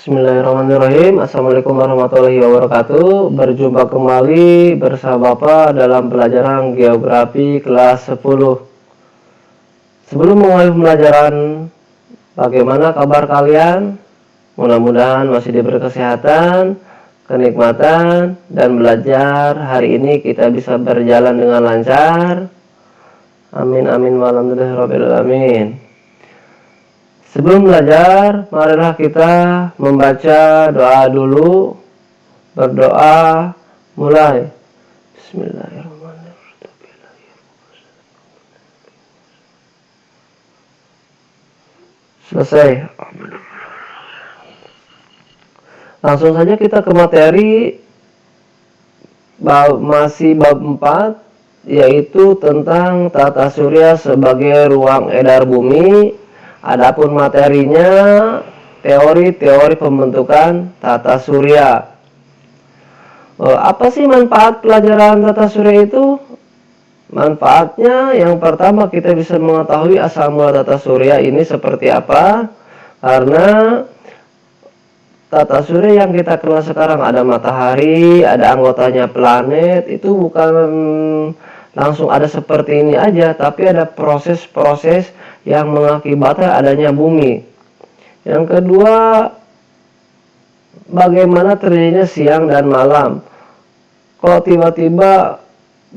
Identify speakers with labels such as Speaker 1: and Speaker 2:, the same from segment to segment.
Speaker 1: Bismillahirrahmanirrahim. Assalamualaikum warahmatullahi wabarakatuh. Berjumpa kembali bersama Bapak dalam pelajaran geografi kelas 10. Sebelum memulai pembelajaran, bagaimana kabar kalian? Mudah-mudahan masih diberi kesehatan, kenikmatan, dan belajar hari ini kita bisa berjalan dengan lancar. Amin amin walhamdulillahirabbil alamin. Sebelum belajar, marilah kita membaca doa dulu. Berdoa, mulai. Bismillahirrahmanirrahim. Selesai. Langsung saja kita ke materi. Masih bab 4, yaitu tentang tata surya sebagai ruang edar bumi. Adapun materinya teori-teori pembentukan tata surya. Apa sih manfaat pelajaran tata surya itu? Manfaatnya yang pertama, kita bisa mengetahui asal mula tata surya ini seperti apa. Karena tata surya yang kita kenal sekarang ada matahari, ada anggotanya planet, itu bukan langsung ada seperti ini aja, tapi ada proses-proses yang mengakibatkan adanya bumi. Yang kedua, bagaimana terjadinya siang dan malam. Kalau tiba-tiba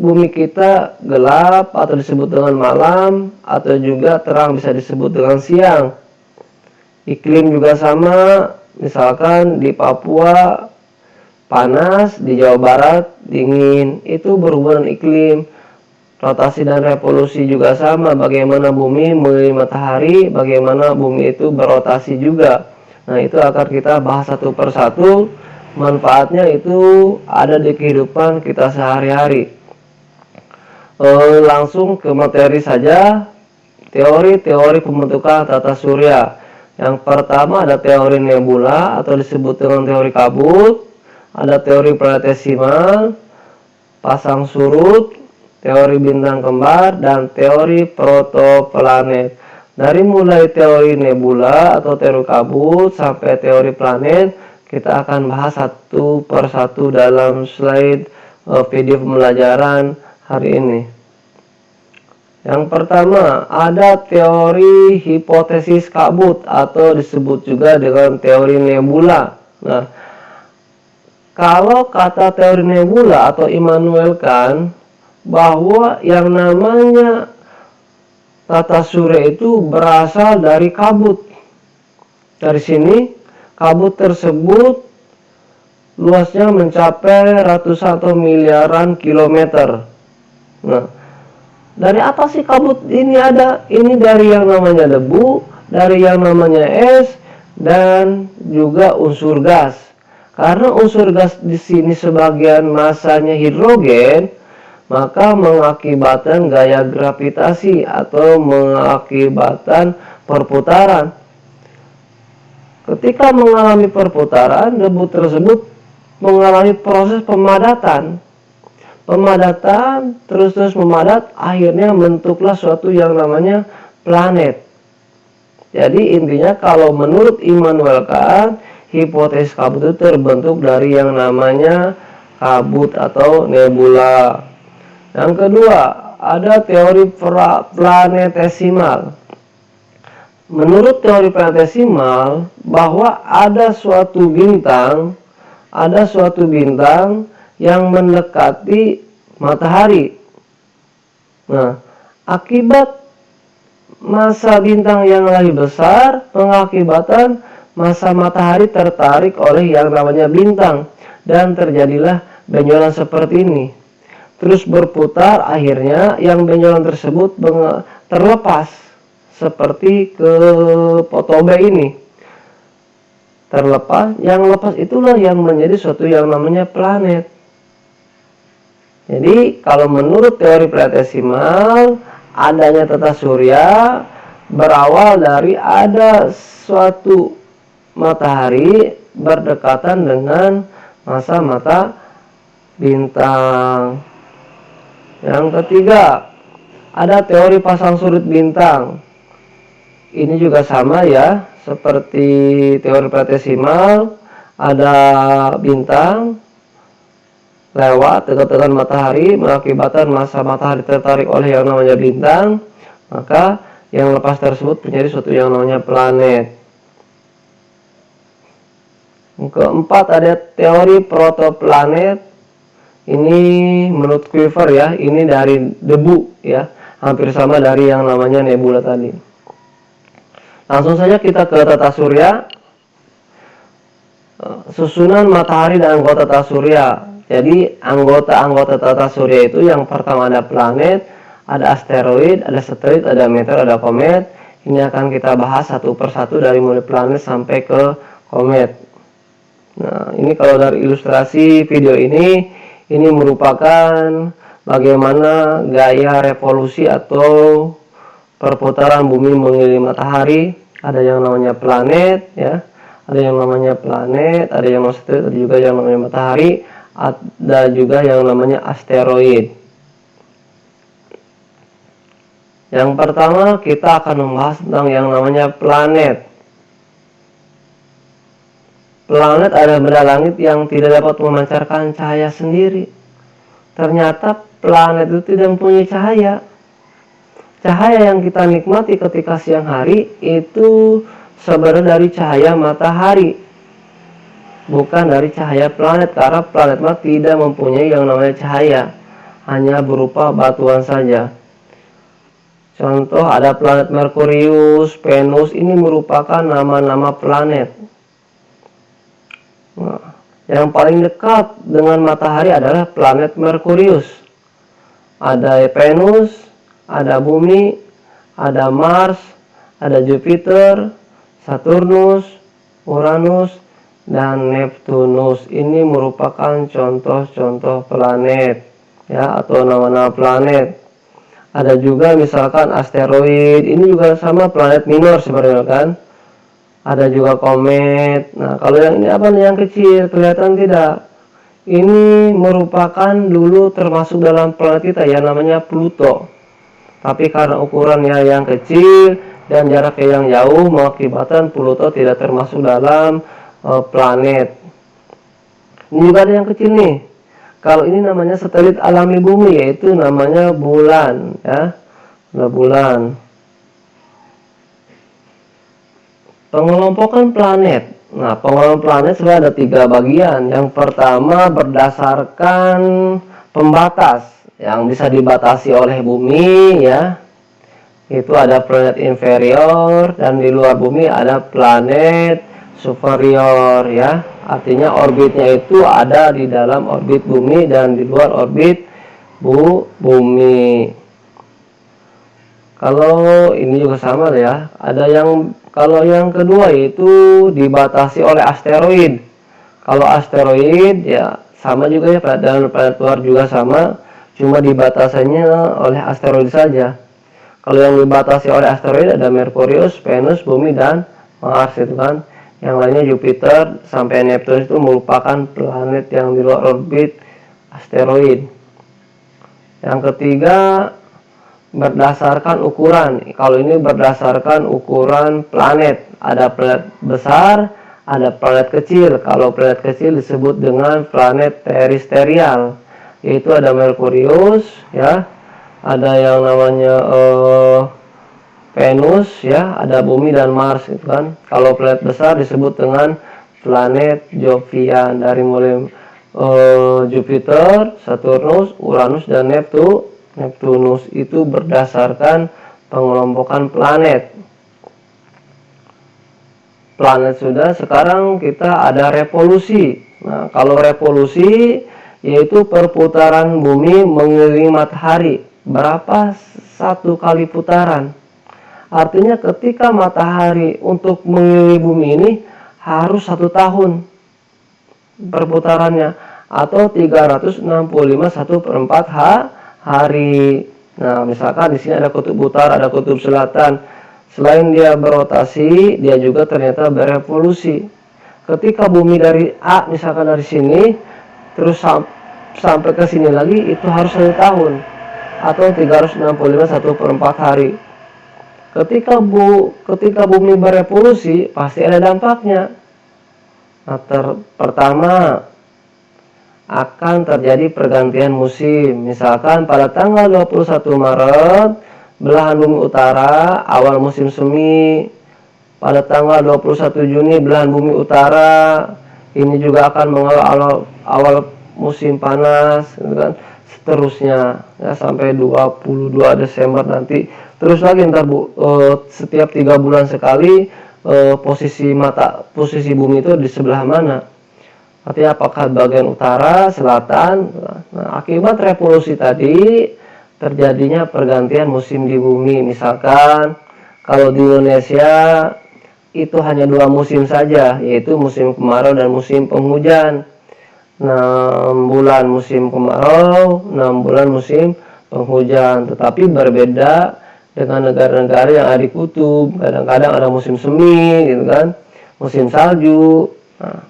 Speaker 1: bumi kita gelap atau disebut dengan malam, atau juga terang bisa disebut dengan siang. Iklim juga sama, misalkan di Papua panas, di Jawa Barat dingin, itu berhubungan iklim. Rotasi dan revolusi juga sama, bagaimana bumi mengelilingi matahari, bagaimana bumi itu berotasi juga. Nah, itu akan kita bahas satu persatu. Manfaatnya itu ada di kehidupan kita sehari-hari. Langsung ke materi saja. Teori-teori pembentukan tata surya. Yang pertama ada teori nebula atau disebut dengan teori kabut. Ada teori planetesimal, pasang surut, teori bintang kembar, dan teori protoplanet. Dari mulai teori nebula atau teori kabut sampai teori planet, kita akan bahas satu persatu dalam slide video pembelajaran hari ini. Yang pertama, ada teori hipotesis kabut atau disebut juga dengan teori nebula. Nah, kalau kata teori nebula atau Immanuel Kant, bahwa yang namanya tata surya itu berasal dari kabut. Dari sini, kabut tersebut luasnya mencapai ratusan atau miliaran kilometer. Nah, dari apa sih kabut ini ada? Ini dari yang namanya debu, dari yang namanya es, dan juga unsur gas. Karena unsur gas di sini sebagian masanya hidrogen, maka mengakibatkan gaya gravitasi atau mengakibatkan perputaran. Ketika mengalami perputaran, debu tersebut mengalami proses pemadatan. Pemadatan terus memadat, akhirnya bentuklah suatu yang namanya planet. Jadi intinya kalau menurut Immanuel Kant, hipotesis kabut itu terbentuk dari yang namanya kabut atau nebula. Yang kedua, ada teori planetesimal. Menurut teori planetesimal, bahwa ada suatu bintang yang mendekati matahari. Nah, akibat massa bintang yang lebih besar mengakibatkan massa matahari tertarik oleh yang namanya bintang, dan terjadilah benjolan seperti ini. Terus berputar, akhirnya yang benjolan tersebut terlepas seperti ke foto B ini. Terlepas, yang lepas itulah yang menjadi suatu yang namanya planet. Jadi kalau menurut teori planetesimal, adanya tata surya berawal dari ada suatu matahari berdekatan dengan massa mata bintang. Yang ketiga, ada teori pasang surut bintang. ini juga sama ya, seperti teori platesimal, ada bintang lewat dekat-dekat matahari mengakibatkan massa matahari tertarik oleh yang namanya bintang, maka yang lepas tersebut menjadi suatu yang namanya planet. Yang keempat ada teori protoplanet. Ini menurut Kuiper ya, ini dari debu ya, hampir sama dari yang namanya nebula tadi. Langsung saja kita ke tata surya. Susunan matahari dan anggota tata surya. Jadi anggota-anggota tata surya itu yang pertama ada planet, ada asteroid, ada satelit, ada meteor, ada komet. Ini akan kita bahas satu persatu dari mulai planet sampai ke komet. Nah, ini kalau dari ilustrasi video ini merupakan bagaimana gaya revolusi atau perputaran bumi mengelilingi matahari. Ada yang namanya planet ya, ada yang namanya planet, ada yang namanya satelit, ada juga yang namanya matahari, ada juga yang namanya asteroid. Yang pertama kita akan membahas tentang yang namanya planet. Planet adalah benda langit yang tidak dapat memancarkan cahaya sendiri. Ternyata planet itu tidak mempunyai cahaya. Cahaya yang kita nikmati ketika siang hari itu sebenarnya dari cahaya matahari, bukan dari cahaya planet, karena planet tidak mempunyai yang namanya cahaya, hanya berupa batuan saja. Contoh ada planet Merkurius, Venus, ini merupakan nama-nama planet. Nah, yang paling dekat dengan matahari adalah planet Merkurius. Ada Venus, ada Bumi, ada Mars, ada Jupiter, Saturnus, Uranus, dan Neptunus. Ini merupakan contoh-contoh planet ya, atau nama-nama planet. Ada juga misalkan asteroid, ini juga sama planet minor sebenarnya kan. Ada juga komet. Nah, kalau yang ini apa nih, yang kecil, kelihatan tidak? Ini merupakan dulu termasuk dalam planet kita ya, namanya Pluto. Tapi karena ukurannya yang kecil dan jaraknya yang jauh, mengakibatkan Pluto tidak termasuk dalam planet. Ini juga ada yang kecil nih. Kalau ini namanya satelit alami bumi, yaitu namanya bulan ya. Bulan. Pengelompokan planet. Nah, pengelompokan planet sebenarnya ada 3 bagian. Yang pertama berdasarkan pembatas yang bisa dibatasi oleh bumi ya. Itu ada planet inferior, dan di luar bumi ada planet superior ya. Artinya orbitnya itu ada di dalam orbit bumi dan di luar orbit bumi. Kalau ini juga sama ya. Ada yang, kalau yang kedua yaitu dibatasi oleh asteroid. Kalau asteroid ya sama juga ya, dan planet luar juga sama, cuma dibatasannya oleh asteroid saja. Kalau yang dibatasi oleh asteroid ada Merkurius, Venus, Bumi, dan Mars itu kan. Yang lainnya Jupiter sampai Neptunus itu merupakan planet yang di luar orbit asteroid. Yang ketiga berdasarkan ukuran. Kalau ini berdasarkan ukuran planet. Ada planet besar, ada planet kecil. Kalau planet kecil disebut dengan planet terestrial, yaitu ada Merkurius ya, ada yang namanya Venus ya, ada Bumi dan Mars gitu kan. Kalau planet besar disebut dengan planet Jovian, dari mulai Jupiter, Saturnus, Uranus, dan Neptunus. Itu berdasarkan pengelompokan planet. Planet sudah, sekarang kita ada revolusi. Nah, kalau revolusi yaitu perputaran bumi mengelilingi matahari. Berapa satu kali putaran? Artinya ketika matahari untuk mengelilingi bumi ini harus 1 tahun perputarannya, atau 365 1/4 hari. Nah, misalkan di sini ada kutub utara, ada kutub selatan. Selain dia berotasi, dia juga ternyata berevolusi. Ketika bumi dari A, misalkan dari sini, terus sampai ke sini lagi, itu harus 1 tahun, atau 365 1/4 hari. ketika bumi berevolusi pasti ada dampaknya. Nah, pertama akan terjadi pergantian musim. Misalkan pada tanggal 21 Maret belahan bumi utara awal musim semi. Pada tanggal 21 Juni belahan bumi utara ini juga akan mengawal awal musim panas, gitu kan. Seterusnya ya sampai 22 Desember nanti. Terus lagi ntar setiap 3 bulan sekali posisi bumi itu di sebelah mana. Artinya apakah bagian utara, selatan. Nah, akibat revolusi tadi terjadinya pergantian musim di bumi. Misalkan kalau di Indonesia itu hanya 2 musim saja, yaitu musim kemarau dan musim penghujan. 6 bulan musim kemarau, 6 bulan musim penghujan. Tetapi berbeda dengan negara-negara yang ada di kutub. Kadang-kadang ada musim semi, gitu kan, musim salju. Nah,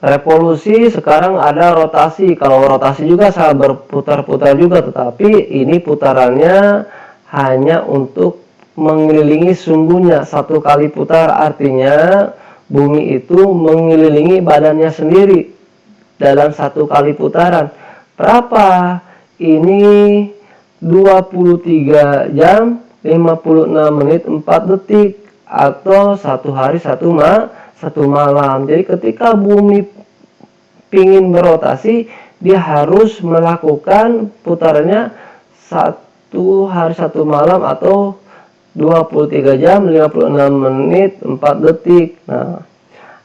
Speaker 1: revolusi sekarang ada rotasi. Kalau rotasi juga saya berputar-putar juga, tetapi ini putarannya hanya untuk mengelilingi sumbunya. 1 kali putar artinya bumi itu mengelilingi badannya sendiri dalam 1 kali putaran. Berapa? Ini 23 jam 56 menit 4 detik atau 1 hari 1 malam. Jadi ketika bumi ingin berotasi, dia harus melakukan putarannya 1 hari 1 malam atau 23 jam 56 menit 4 detik. Nah,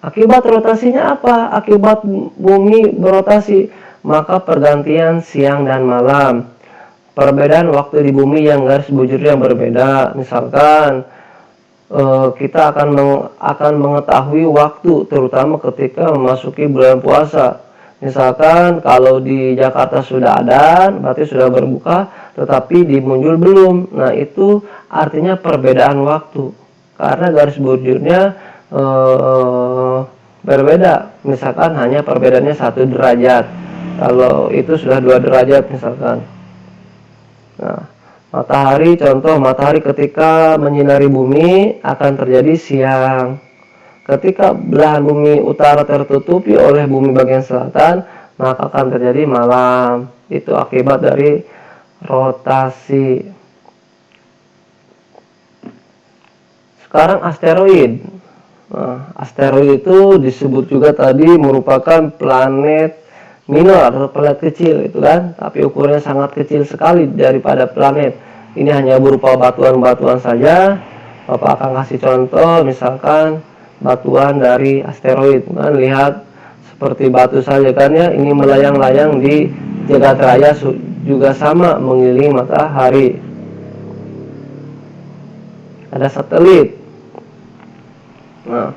Speaker 1: akibat rotasinya apa? Akibat bumi berotasi, maka pergantian siang dan malam. Perbedaan waktu di bumi yang garis bujurnya berbeda. Misalkan kita akan mengetahui waktu terutama ketika memasuki bulan puasa. Misalkan kalau di Jakarta sudah adzan, berarti sudah berbuka, tetapi di Munjul belum. Nah, itu artinya perbedaan waktu karena garis bujurnya berbeda. Misalkan hanya perbedaannya 1 derajat. Kalau itu sudah 2 derajat misalkan. Nah, matahari ketika menyinari bumi akan terjadi siang. Ketika belahan bumi utara tertutupi oleh bumi bagian selatan, maka akan terjadi malam. Itu akibat dari rotasi. Sekarang asteroid. Nah, asteroid itu disebut juga tadi merupakan planet minor atau planet kecil, itu kan, tapi ukurannya sangat kecil sekali daripada planet. Ini hanya berupa batuan-batuan saja. Bapak akan kasih contoh, misalkan batuan dari asteroid, kan, lihat seperti batu saja kan ya. Ini melayang-layang di jagat raya juga sama mengelilingi matahari. Ada satelit. Nah,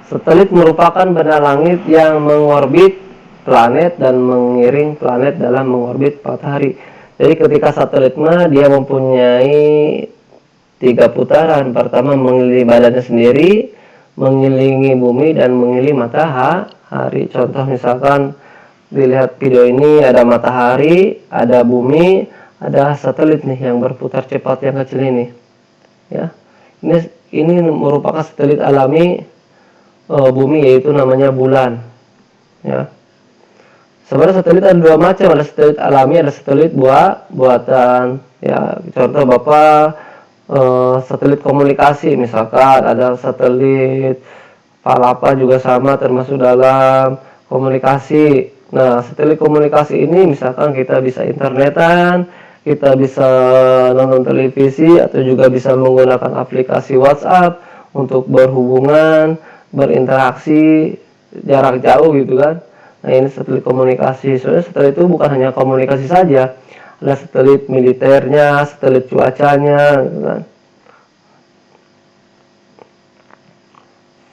Speaker 1: satelit merupakan benda langit yang mengorbit planet dan mengiring planet dalam mengorbit matahari. Jadi ketika satelitnya dia mempunyai 3 putaran. Pertama mengelilingi badannya sendiri, mengelilingi bumi, dan mengelilingi matahari. Contoh misalkan dilihat video ini, ada matahari, ada bumi, ada satelit nih yang berputar cepat yang kecil ini. Ya, ini merupakan satelit alami bumi, yaitu namanya bulan. Ya. Sebenarnya satelit ada 2 macam, ada satelit alami, ada satelit buatan. Ya, contoh Bapak satelit komunikasi, misalkan ada satelit Palapa juga sama termasuk dalam komunikasi. Nah, satelit komunikasi ini misalkan kita bisa internetan, kita bisa nonton televisi, atau juga bisa menggunakan aplikasi WhatsApp untuk berhubungan, berinteraksi jarak jauh, gitu kan. Nah, ini satelit komunikasi. Soalnya satelit itu bukan hanya komunikasi saja, ada satelit militernya, satelit cuacanya, gitu kan.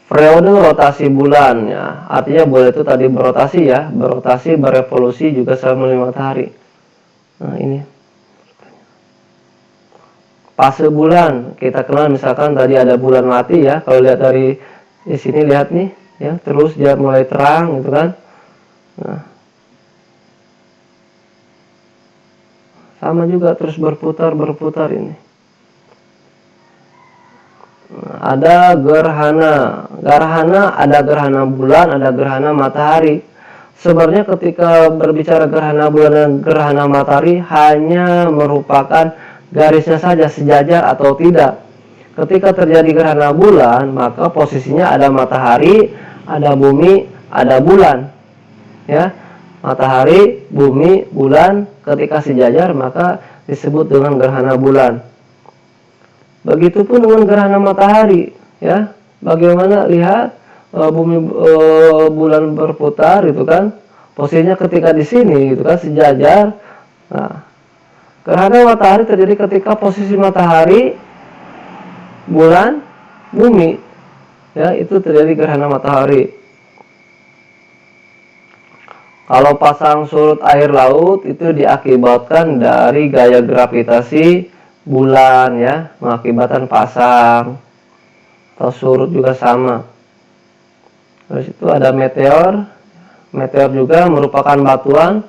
Speaker 1: Periode rotasi bulan, ya, artinya bulan itu tadi berotasi ya, berevolusi juga sama dengan matahari. Nah, ini fase bulan kita kenal, misalkan tadi ada bulan mati ya. Kalau lihat dari di sini, lihat nih ya, terus dia mulai terang, gitu kan. Nah, sama juga terus berputar ini. Ada gerhana, ada gerhana bulan, ada gerhana matahari. Sebenarnya ketika berbicara gerhana bulan dan gerhana matahari hanya merupakan garisnya saja sejajar atau tidak. Ketika terjadi gerhana bulan, maka posisinya ada matahari, ada bumi, ada bulan. Ya, matahari, bumi, bulan ketika sejajar maka disebut dengan gerhana bulan. Begitupun dengan gerhana matahari, ya. Bagaimana lihat bulan berputar itu kan, posisinya ketika di sini itu kan sejajar. Nah, gerhana matahari terjadi ketika posisi matahari, bulan, bumi, ya, itu terjadi gerhana matahari. Kalau pasang surut air laut itu diakibatkan dari gaya gravitasi bulan, ya, mengakibatkan pasang atau surut juga sama. Terus itu ada meteor. Meteor juga merupakan batuan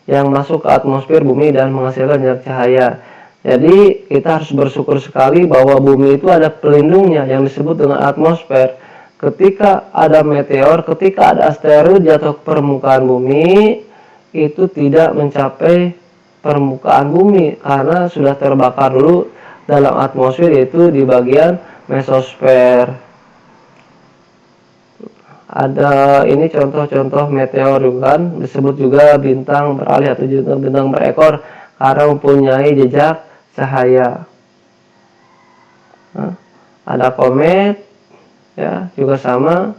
Speaker 1: yang masuk ke atmosfer bumi dan menghasilkan banyak cahaya. Jadi kita harus bersyukur sekali bahwa bumi itu ada pelindungnya yang disebut dengan atmosfer. Ketika ada meteor, ketika ada asteroid jatuh ke permukaan bumi, itu tidak mencapai permukaan bumi karena sudah terbakar dulu dalam atmosfer, yaitu di bagian mesosfer. Ada ini contoh-contoh meteor juga kan, disebut juga bintang beralih atau juga bintang berekor karena mempunyai jejak cahaya. Nah, ada komet, ya, juga sama,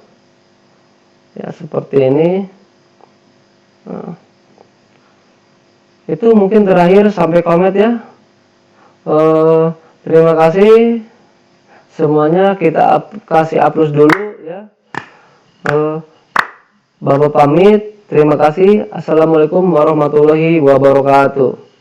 Speaker 1: ya, seperti ini. Nah, itu mungkin terakhir sampai komet, ya. Terima kasih semuanya, kita kasih upload dulu, ya. Bapak pamit, terima kasih. Assalamualaikum warahmatullahi wabarakatuh.